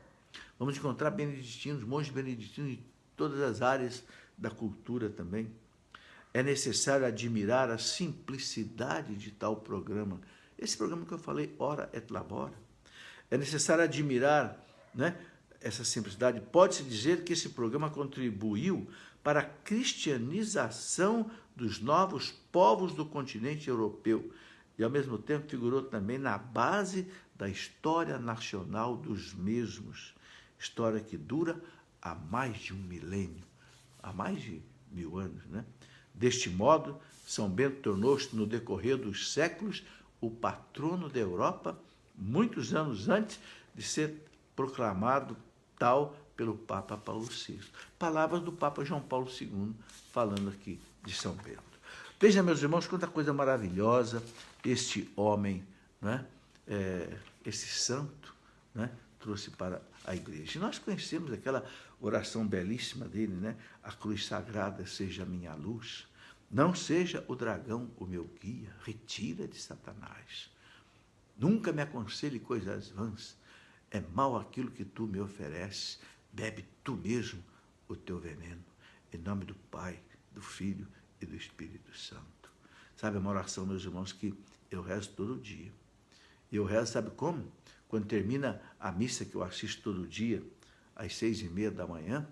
Vamos encontrar beneditinos, monges beneditinos em todas as áreas da cultura também. É necessário admirar a simplicidade de tal programa. Esse programa que eu falei, Ora et Labora. É necessário admirar, né, essa simplicidade. Pode-se dizer que esse programa contribuiu para a cristianização dos novos povos do continente europeu e, ao mesmo tempo, figurou também na base da história nacional dos mesmos. História que dura há mais de um milênio, há mais de 1000 anos, né? Deste modo, São Bento tornou-se, no decorrer dos séculos, o patrono da Europa, muitos anos antes de ser proclamado tal pelo Papa Paulo VI. Palavras do Papa João Paulo II, falando aqui de São Bento. Veja, meus irmãos, quanta coisa maravilhosa este homem, né? Esse santo, né? Trouxe para a igreja. E nós conhecemos aquela oração belíssima dele, né? A cruz sagrada seja a minha luz, Não seja o dragão o meu guia, retira de Satanás. Nunca me aconselhe coisas vãs, é mal aquilo que tu me ofereces, bebe tu mesmo o teu veneno. Em nome do Pai, do Filho e do Espírito Santo. Sabe, é uma oração, meus irmãos, que eu rezo todo dia. E eu rezo, sabe como? Quando termina a missa que eu assisto todo dia, às 6h30 da manhã,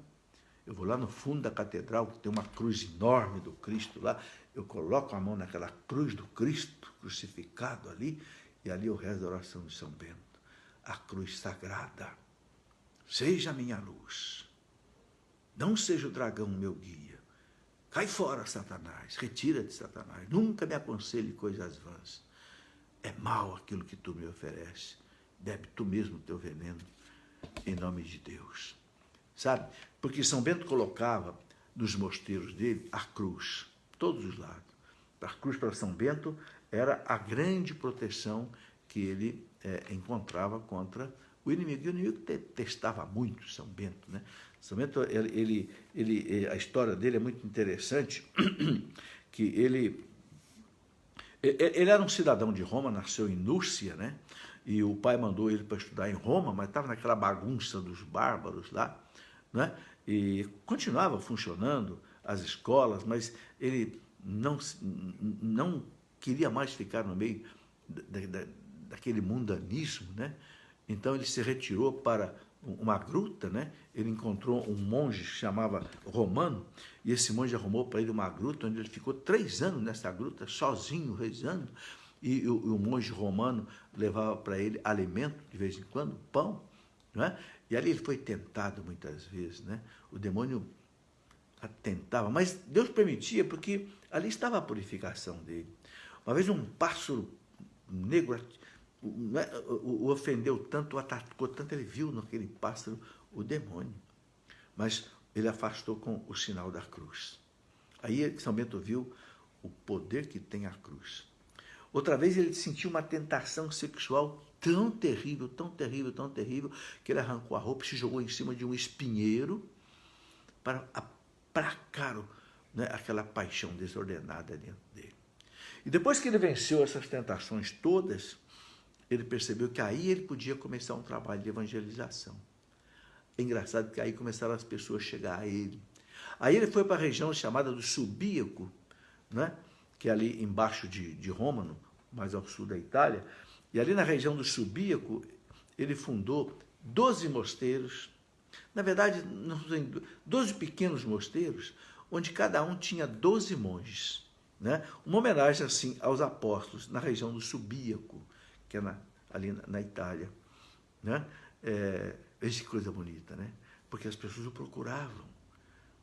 eu vou lá no fundo da catedral, que tem uma cruz enorme do Cristo lá, eu coloco a mão naquela cruz do Cristo, crucificado ali, e ali eu rezo a oração de São Bento. A cruz sagrada, seja a minha luz, não seja o dragão meu guia. Cai fora, Satanás, retira de Satanás, nunca me aconselhe coisas vãs. É mal aquilo que tu me ofereces, bebe tu mesmo o teu veneno, em nome de Deus. Sabe? Porque São Bento colocava nos mosteiros dele a cruz, todos os lados. A cruz para São Bento era a grande proteção que ele encontrava contra o inimigo. E o inimigo detestava muito São Bento, né? São Bento, a história dele é muito interessante, que ele era um cidadão de Roma, nasceu em Núrcia, né? E o pai mandou ele para estudar em Roma, mas estava naquela bagunça dos bárbaros lá, né? E continuava funcionando as escolas, mas ele não queria mais ficar no meio daquele mundanismo, né? Então ele se retirou para uma gruta, né? Ele encontrou um monge que se chamava Romano, e esse monge arrumou para ele uma gruta, onde ele ficou 3 anos nessa gruta, sozinho, rezando, e o monge romano levava para ele alimento, de vez em quando, pão, né? E ali ele foi tentado muitas vezes, né? O demônio tentava, mas Deus permitia, porque ali estava a purificação dele. Uma vez um pássaro negro o ofendeu tanto, o atacou tanto, ele viu naquele pássaro o demônio. Mas ele afastou com o sinal da cruz. Aí São Bento viu o poder que tem a cruz. Outra vez ele sentiu uma tentação sexual tão terrível, tão terrível, tão terrível, que ele arrancou a roupa e se jogou em cima de um espinheiro para aplacar, né, aquela paixão desordenada dentro dele. E depois que ele venceu essas tentações todas, ele percebeu que aí ele podia começar um trabalho de evangelização. É engraçado que aí começaram as pessoas a chegar a ele. Aí ele foi para a região chamada do Subíaco, né? Que é ali embaixo de Roma, mais ao sul da Itália, e ali na região do Subíaco, ele fundou 12 mosteiros, na verdade, 12 pequenos mosteiros, onde cada um tinha 12 monges, né? Uma homenagem, assim, aos apóstolos, na região do Subíaco, que é ali na Itália, né? Veja que coisa bonita, né? Porque as pessoas o procuravam,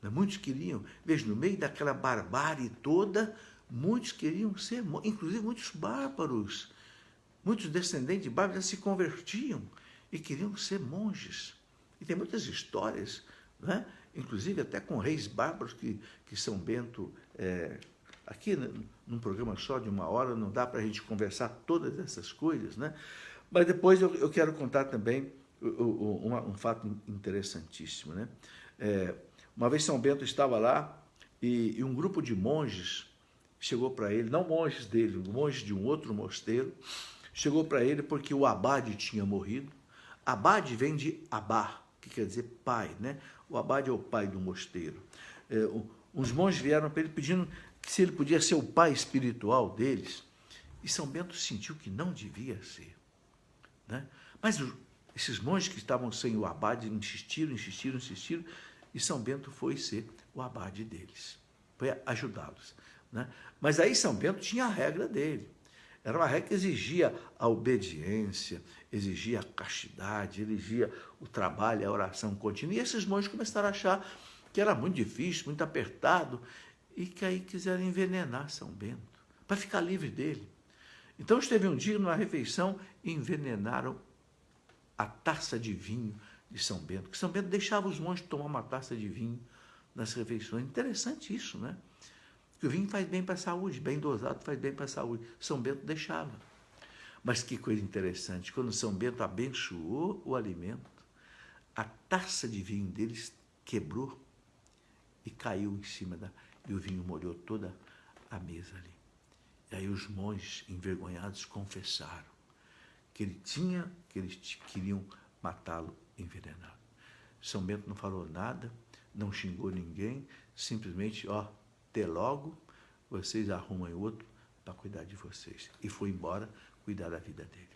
né? Muitos queriam, veja, no meio daquela barbárie toda, muitos queriam ser, inclusive muitos bárbaros, muitos descendentes de bárbaros se convertiam e queriam ser monges. E tem muitas histórias, né? Inclusive até com reis bárbaros que São Bento, aqui num programa só de 1 hora, não dá para a gente conversar todas essas coisas, né? Mas depois eu quero contar também um fato interessantíssimo, né? Uma vez São Bento estava lá e um grupo de monges chegou para ele, não monges dele, monges de um outro mosteiro, chegou para ele porque o abade tinha morrido. Abade vem de abá, que quer dizer pai, né? O abade é o pai do mosteiro. Os monges vieram para ele pedindo se ele podia ser o pai espiritual deles, e São Bento sentiu que não devia ser, né? Mas esses monges que estavam sem o abade insistiram, e São Bento foi ser o abade deles, foi ajudá-los, né? Mas aí São Bento tinha a regra dele. Era uma regra que exigia a obediência, exigia a castidade, exigia o trabalho, a oração contínua. E esses monges começaram a achar que era muito difícil, muito apertado, e que aí quiseram envenenar São Bento, para ficar livre dele. Então esteve um dia numa refeição e envenenaram a taça de vinho de São Bento, que São Bento deixava os monges tomar uma taça de vinho nas refeições. Interessante isso, né? Que o vinho faz bem para a saúde, bem dosado faz bem para a saúde. São Bento deixava. Mas que coisa interessante, quando São Bento abençoou o alimento, a taça de vinho deles quebrou e caiu em cima e o vinho molhou toda à mesa ali. E aí os monges, envergonhados, confessaram que eles queriam matá-lo envenenado. São Bento não falou nada, não xingou ninguém, simplesmente, até logo, vocês arrumam outro para cuidar de vocês. E foi embora cuidar da vida dele.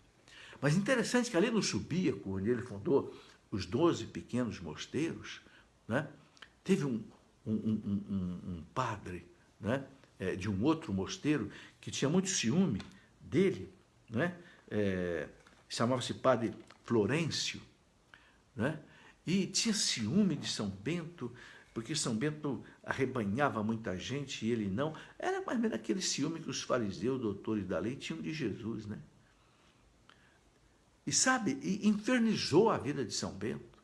Mas interessante que ali no Subíaco, onde ele fundou os 12 pequenos mosteiros, né, teve um padre, né, de um outro mosteiro que tinha muito ciúme dele, né, chamava-se Padre Florêncio, né, e tinha ciúme de São Bento, porque São Bento arrebanhava muita gente e ele não. Era mais ou menos aquele ciúme que os fariseus, doutores da lei, tinham de Jesus, né? E sabe, infernizou a vida de São Bento.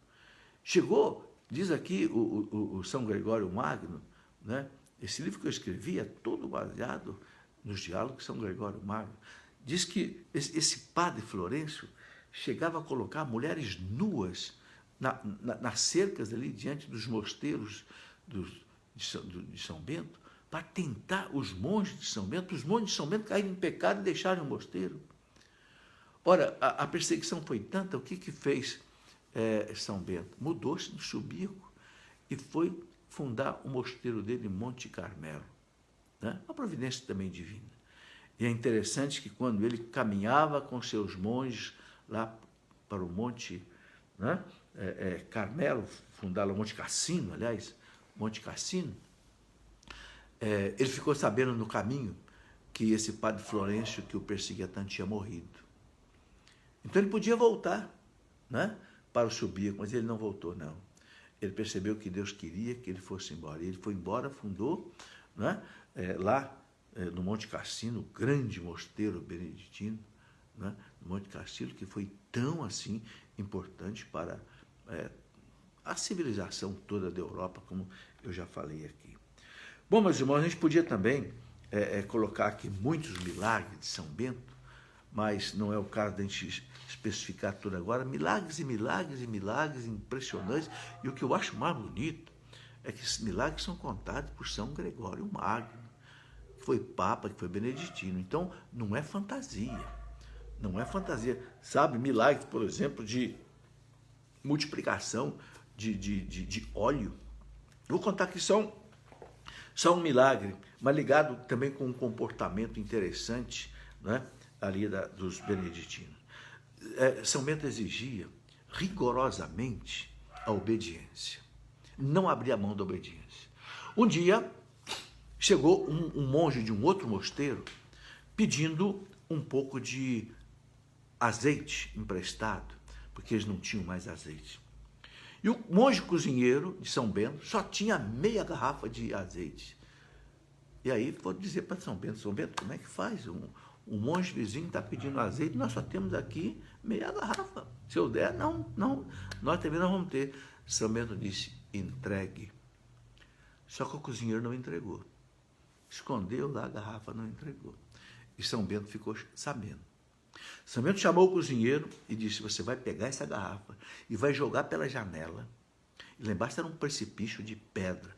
Chegou, diz aqui o São Gregório Magno, né? Esse livro que eu escrevi é todo baseado nos diálogos de São Gregório Magno. Diz que esse padre Florencio chegava a colocar mulheres nuas nas cercas ali diante dos mosteiros de São Bento, para tentar os monges de São Bento caírem em pecado e deixarem o mosteiro. Ora, a perseguição foi tanta, o que fez São Bento? Mudou-se do Subíaco e foi fundar o mosteiro dele em Monte Carmelo, né? Uma providência também divina. E é interessante que quando ele caminhava com seus monges lá para o Monte, né, Carmelo, fundá-lo, Monte Cassino, aliás, Monte Cassino, ele ficou sabendo no caminho que esse padre Florencio, que o perseguia tanto, tinha morrido. Então ele podia voltar, né, para o Subíaco, mas ele não voltou, não. Ele percebeu que Deus queria que ele fosse embora. E ele foi embora, fundou, né, lá no Monte Cassino, o grande mosteiro beneditino, né, no Monte Cassino, que foi tão assim importante para a civilização toda da Europa, como eu já falei aqui. Bom, meus irmãos, a gente podia também colocar aqui muitos milagres de São Bento, mas não é o caso de a gente especificar tudo agora. Milagres e milagres e milagres impressionantes. E o que eu acho mais bonito é que esses milagres são contados por São Gregório Magno, que foi Papa, que foi beneditino. Então, não é fantasia. Não é fantasia. Sabe, milagres, por exemplo, de multiplicação de óleo. Eu vou contar que só um milagre, mas ligado também com um comportamento interessante, né, ali dos beneditinos. São Bento exigia rigorosamente a obediência. Não abria mão da obediência. Um dia, chegou um monge de um outro mosteiro pedindo um pouco de azeite emprestado, porque eles não tinham mais azeite. E o monge cozinheiro de São Bento só tinha meia garrafa de azeite. E aí vou dizer para São Bento, como é que faz? Um monge vizinho está pedindo azeite, nós só temos aqui meia garrafa. Se eu der, não, nós também não vamos ter. São Bento disse, entregue. Só que o cozinheiro não entregou. Escondeu lá a garrafa, não entregou. E São Bento ficou sabendo. São Bento chamou o cozinheiro e disse, você vai pegar essa garrafa e vai jogar pela janela. E lá embaixo era um precipício de pedra.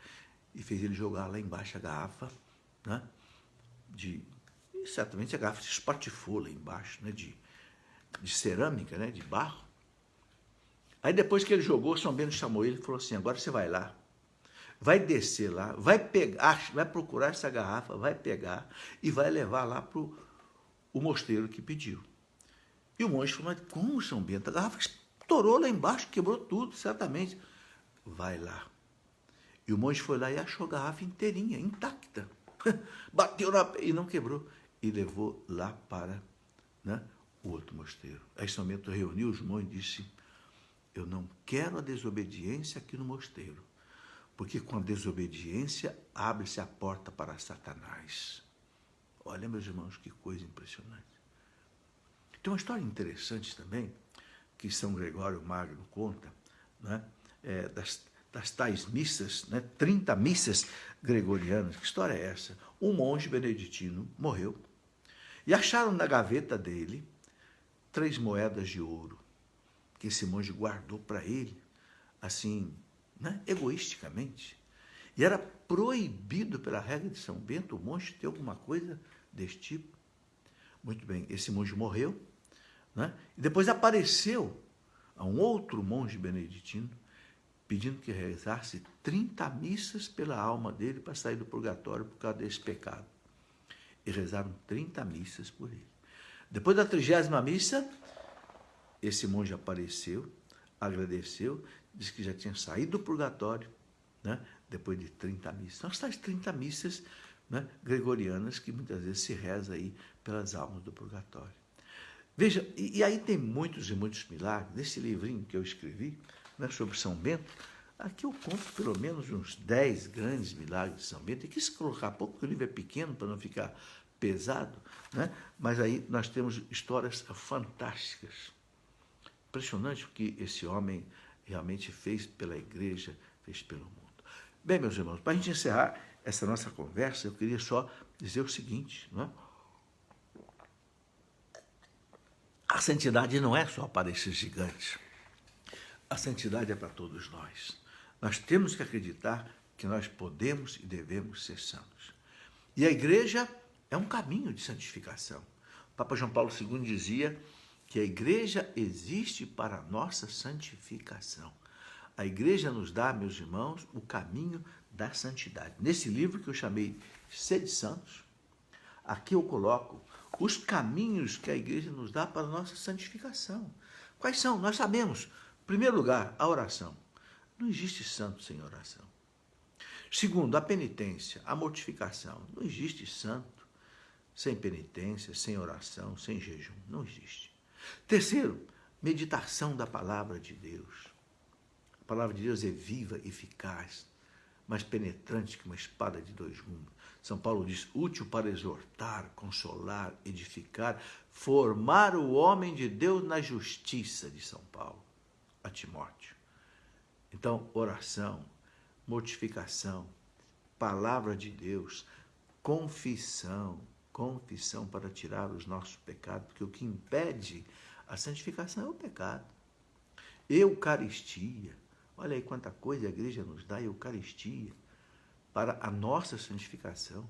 E fez ele jogar lá embaixo a garrafa, né? E certamente a garrafa se espatifou lá embaixo, né? De cerâmica, né? De barro. Aí depois que ele jogou, São Bento chamou ele e falou assim, agora você vai lá, vai descer lá, vai pegar, vai procurar essa garrafa, vai pegar e vai levar lá para o mosteiro que pediu. E o monge falou, mas como, São Bento? A garrafa estourou lá embaixo, quebrou tudo, certamente. Vai lá. E o monge foi lá e achou a garrafa inteirinha, intacta. Bateu e não quebrou. E levou lá para, né, o outro mosteiro. Aí São Bento reuniu os monges e disse, eu não quero a desobediência aqui no mosteiro, porque com a desobediência abre-se a porta para Satanás. Olha, meus irmãos, que coisa impressionante. Tem uma história interessante também, que São Gregório Magno conta, né, das tais missas, né, 30 missas gregorianas. Que história é essa? Um monge beneditino morreu e acharam na gaveta dele 3 moedas de ouro, que esse monge guardou para ele, assim, né, egoisticamente. E era proibido pela regra de São Bento o monge ter alguma coisa desse tipo. Muito bem, esse monge morreu, né? E depois apareceu a um outro monge beneditino pedindo que rezasse 30 missas pela alma dele para sair do purgatório por causa desse pecado. E rezaram 30 missas por ele. Depois da 30ª missa, esse monge apareceu, agradeceu, disse que já tinha saído do purgatório, né? Depois de 30 missas. São essas 30 missas, né, gregorianas que muitas vezes se reza aí pelas almas do purgatório. Veja, e aí tem muitos e muitos milagres. Nesse livrinho que eu escrevi, né, sobre São Bento, aqui eu conto pelo menos uns 10 grandes milagres de São Bento. Eu quis colocar pouco, porque o livro é pequeno para não ficar pesado, né? Mas aí nós temos histórias fantásticas. Impressionante o que esse homem realmente fez pela igreja, fez pelo mundo. Bem, meus irmãos, para a gente encerrar essa nossa conversa, eu queria só dizer o seguinte, né? A santidade não é só para esses gigantes. A santidade é para todos nós. Nós temos que acreditar que nós podemos e devemos ser santos. E a igreja é um caminho de santificação. O Papa João Paulo II dizia que a igreja existe para a nossa santificação. A igreja nos dá, meus irmãos, o caminho da santidade. Nesse livro que eu chamei Sede Santos, aqui eu coloco os caminhos que a igreja nos dá para a nossa santificação. Quais são? Nós sabemos. Em primeiro lugar, a oração. Não existe santo sem oração. Segundo, a penitência, a mortificação. Não existe santo sem penitência, sem oração, sem jejum. Não existe. Terceiro, meditação da palavra de Deus. A palavra de Deus é viva, eficaz, mais penetrante que uma espada de 2 gumes. São Paulo diz, útil para exortar, consolar, edificar, formar o homem de Deus na justiça, de São Paulo a Timóteo. Então, oração, mortificação, palavra de Deus, confissão para tirar os nossos pecados, porque o que impede a santificação é o pecado. Eucaristia, olha aí quanta coisa a igreja nos dá, eucaristia, para a nossa santificação.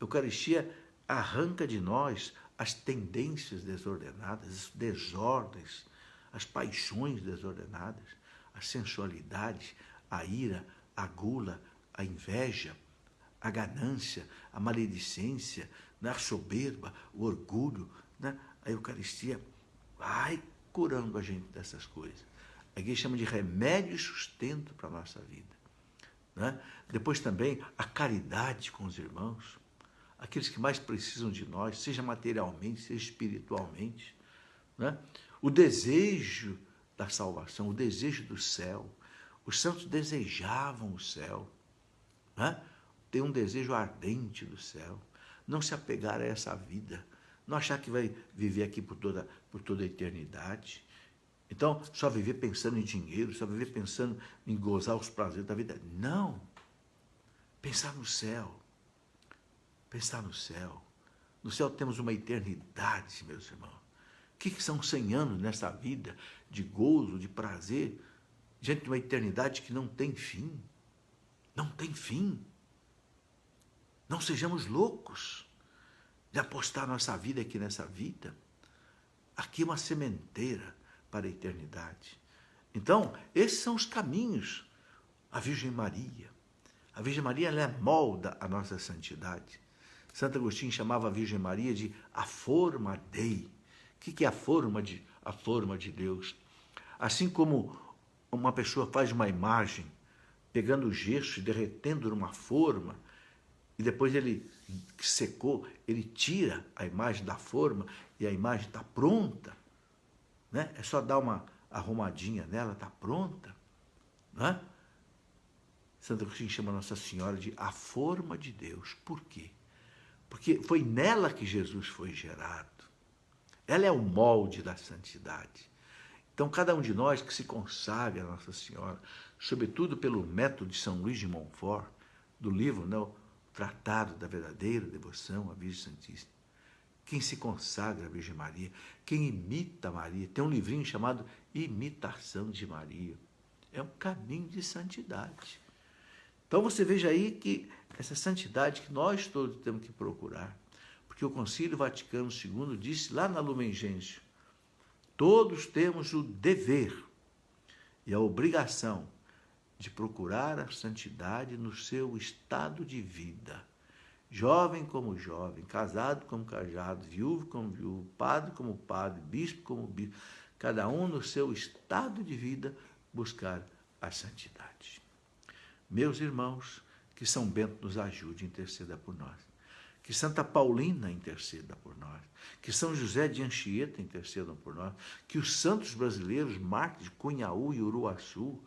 Eucaristia arranca de nós as tendências desordenadas, as desordens, as paixões desordenadas, a sensualidade, a ira, a gula, a inveja, a ganância, a maledicência, a soberba, o orgulho, né? A Eucaristia vai curando a gente dessas coisas. A igreja chama de remédio e sustento para a nossa vida, né? Depois também a caridade com os irmãos, aqueles que mais precisam de nós, seja materialmente, seja espiritualmente, né? O desejo da salvação, o desejo do céu. Os santos desejavam o céu, né? Ter um desejo ardente do céu, não se apegar a essa vida, não achar que vai viver aqui por toda a eternidade. Então, só viver pensando em dinheiro, só viver pensando em gozar os prazeres da vida. Não! Pensar no céu. Pensar no céu. No céu temos uma eternidade, meus irmãos. O que são 100 anos nessa vida de gozo, de prazer, diante de uma eternidade que não tem fim? Não tem fim. Não sejamos loucos de apostar nossa vida aqui nessa vida. Aqui é uma sementeira para a eternidade. Então, esses são os caminhos. A Virgem Maria. A Virgem Maria, ela molda a nossa santidade. Santo Agostinho chamava a Virgem Maria de a forma Dei. O que é a forma de Deus? Assim como uma pessoa faz uma imagem, pegando o gesso e derretendo numa forma, e depois ele secou, ele tira a imagem da forma e a imagem está pronta, né? É só dar uma arrumadinha nela, está pronta, né? Santo Agostinho chama Nossa Senhora de a forma de Deus. Por quê? Porque foi nela que Jesus foi gerado. Ela é o molde da santidade. Então, cada um de nós que se consagra a Nossa Senhora, sobretudo pelo método de São Luís de Montfort, do livro, né, o Tratado da Verdadeira Devoção à Virgem Santíssima, quem se consagra à Virgem Maria, quem imita Maria, tem um livrinho chamado Imitação de Maria. É um caminho de santidade. Então você veja aí que essa santidade que nós todos temos que procurar, porque o Concílio Vaticano II disse lá na Lumen Gentium, todos temos o dever e a obrigação de procurar a santidade no seu estado de vida. Jovem como jovem, casado como casado, viúvo como viúvo, padre como padre, bispo como bispo, cada um no seu estado de vida buscar a santidade. Meus irmãos, que São Bento nos ajude, interceda por nós. Que Santa Paulina interceda por nós. Que São José de Anchieta intercedam por nós. Que os santos brasileiros, mártires de Cunhaú e Uruaçu,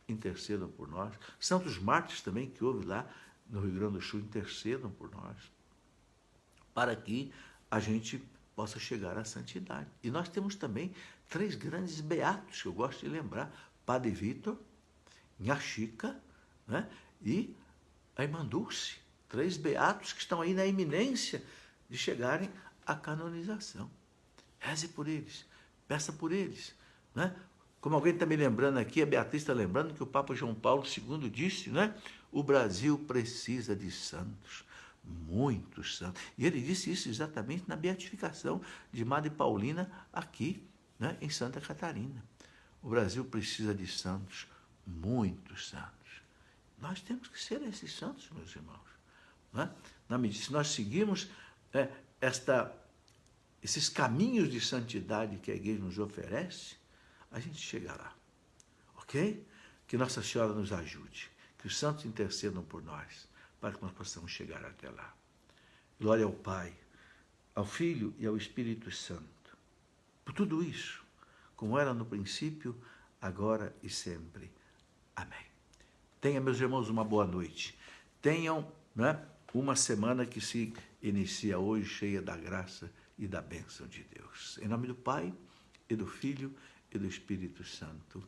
intercedam por nós. Santos mártires também que houve lá no Rio Grande do Sul, intercedam por nós. Para que a gente possa chegar à santidade. E nós temos também 3 grandes beatos, que eu gosto de lembrar. Padre Vítor, Nha Chica, né? E a Irmã Dulce. 3 beatos que estão aí na iminência de chegarem à canonização. Reze por eles, peça por eles. Né? Como alguém está me lembrando aqui, a Beatriz está lembrando que o Papa João Paulo II disse, né? O Brasil precisa de santos, muitos santos. E ele disse isso exatamente na beatificação de Madre Paulina aqui, né? Em Santa Catarina. O Brasil precisa de santos, muitos santos. Nós temos que ser esses santos, meus irmãos. Né? Se nós seguirmos esses caminhos de santidade que a igreja nos oferece, a gente chega lá. Ok? Que Nossa Senhora nos ajude. Que os santos intercedam por nós, para que nós possamos chegar até lá. Glória ao Pai, ao Filho e ao Espírito Santo. Por tudo isso, como era no princípio, agora e sempre. Amém. Tenha, meus irmãos, uma boa noite. Tenham, né, uma semana que se inicia hoje, cheia da graça e da bênção de Deus. Em nome do Pai, e do Filho, e do Espírito Santo.